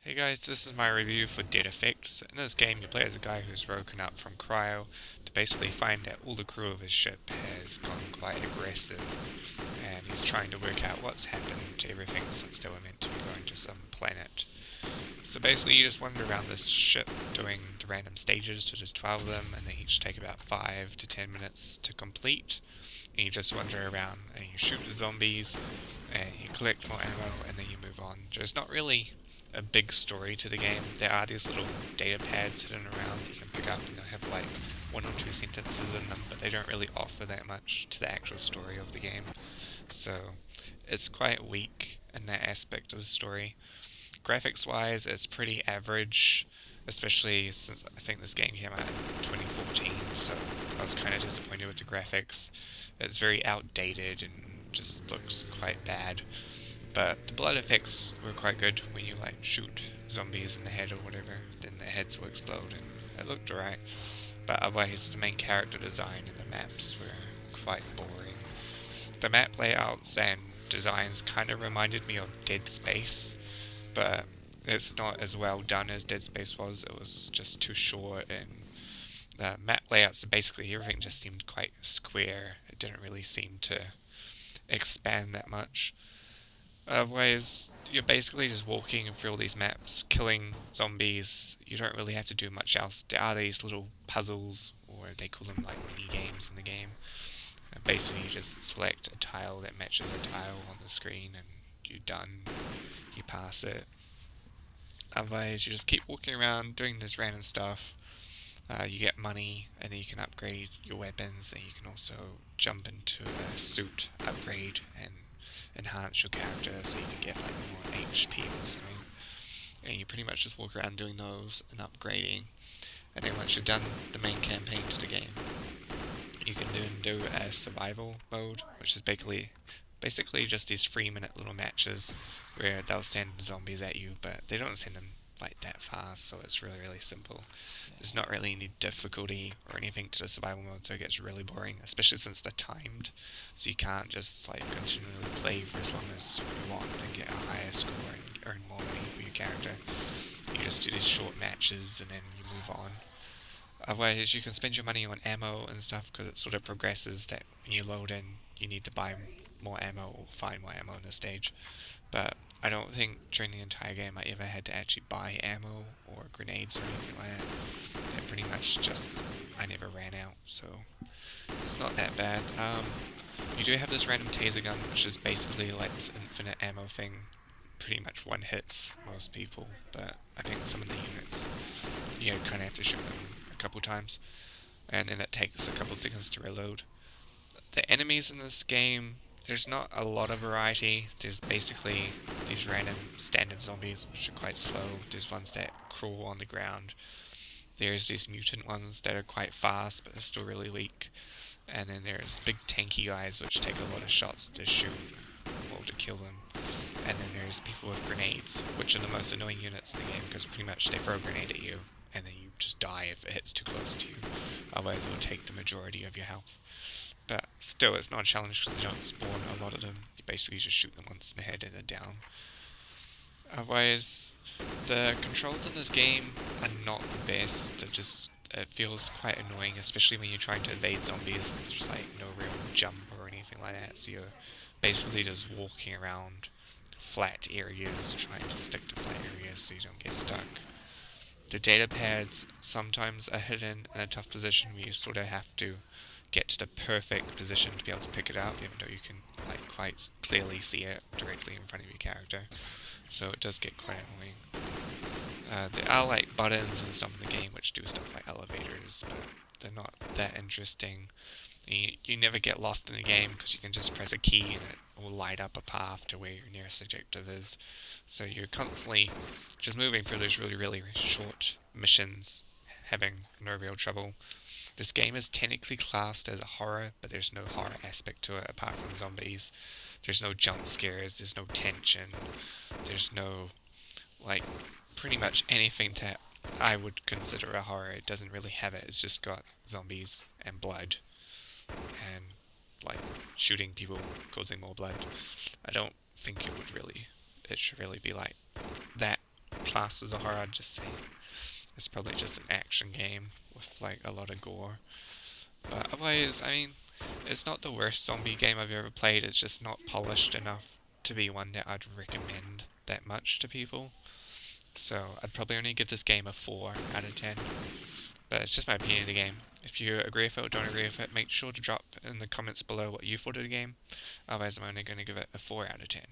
Hey guys, this is my review for Dead Effects. In this game, you play as a guy who's woken up from cryo to basically find that all the crew of his ship has gone quite aggressive, and he's trying to work out what's happened to everything since they were meant to be going to some planet. So basically, you just wander around this ship doing the random stages, so there's 12 of them, and they each take about 5 to 10 minutes to complete. And you just wander around and you shoot the zombies, and you collect more ammo, and then you move on. There's not really a big story to the game. There are these little data pads hidden around that you can pick up, and they'll have like one or two sentences in them, but they don't really offer that much to the actual story of the game. So it's quite weak in that aspect of the story. Graphics wise, it's pretty average, especially since I think this game came out in 2014, so I was kind of disappointed with the graphics. It's very outdated and just looks quite bad. But the blood effects were quite good when you like shoot zombies in the head or whatever, then their heads will explode and it looked alright. But otherwise the main character design and the maps were quite boring. The map layouts and designs kind of reminded me of Dead Space, but it's not as well done as Dead Space was. It was just too short, and the map layouts, basically everything just seemed quite square. It didn't really seem to expand that much. Otherwise, you're basically just walking through all these maps, killing zombies. You don't really have to do much else. There are these little puzzles, or they call them like mini games in the game. Basically, you just select a tile that matches a tile on the screen, and you're done. You pass it. Otherwise, you just keep walking around doing this random stuff. You get money, and then you can upgrade your weapons, and you can also jump into a suit upgrade and enhance your character so you can get like more HP or something. And you pretty much just walk around doing those and upgrading. And then once you're done the main campaign to the game, you can then do a survival mode, which is basically just these 3-minute little matches where they'll send zombies at you, but they don't send them like that fast, so it's really simple. There's not really any difficulty or anything to the survival mode, so it gets really boring, especially since they're timed, so you can't just like continually play for as long as you want and get a higher score and earn more money for your character. You just do these short matches and then you move on. Otherwise, you can spend your money on ammo and stuff, because it sort of progresses that when you load in, you need to buy more ammo or find more ammo in the stage. But I don't think during the entire game I ever had to actually buy ammo or grenades or anything like that. It pretty much just, I never ran out, so it's not that bad. You do have this random taser gun, which is basically like this infinite ammo thing. Pretty much one hits most people, but I think some of the units, you kind of have to shoot them a couple times, and then it takes a couple seconds to reload. The enemies in this game, there's not a lot of variety. There's basically these random standard zombies, which are quite slow. There's ones that crawl on the ground. There's these mutant ones that are quite fast, but they're still really weak. And then there's big tanky guys, which take a lot of shots to shoot or to kill them. And then there's people with grenades, which are the most annoying units in the game, because pretty much they throw a grenade at you, and then you just die if it hits too close to you. Otherwise it will take the majority of your health. But still, it's not a challenge because they don't spawn a lot of them. You basically just shoot them once in the head and they're down. Otherwise, the controls in this game are not the best. It feels quite annoying, especially when you're trying to evade zombies. There's just like no real jump or anything like that, so you're basically just walking around flat areas, trying to stick to flat areas so you don't get stuck. The data pads sometimes are hidden in a tough position where you sort of have to get to the perfect position to be able to pick it up, even though you can like quite clearly see it directly in front of your character. So it does get quite annoying. There are like buttons and stuff in the game which do stuff like elevators, but they're not that interesting. You never get lost in the game because you can just press a key and it will light up a path to where your nearest objective is. So you're constantly just moving through those really short missions, having no real trouble. This game is technically classed as a horror, but there's no horror aspect to it apart from zombies. There's no jump scares, there's no tension, there's no, like, pretty much anything that I would consider a horror. It doesn't really have it. It's just got zombies and blood and, like, shooting people, causing more blood. I don't think it should really be like that class as a horror, I'd just say it's probably just an action game with like a lot of gore. But otherwise, I mean, it's not the worst zombie game I've ever played, it's just not polished enough to be one that I'd recommend that much to people. So I'd probably only give this game a 4 out of 10. But it's just my opinion of the game. If you agree with it or don't agree with it, make sure to drop in the comments below what you thought of the game. Otherwise I'm only going to give it a 4 out of 10.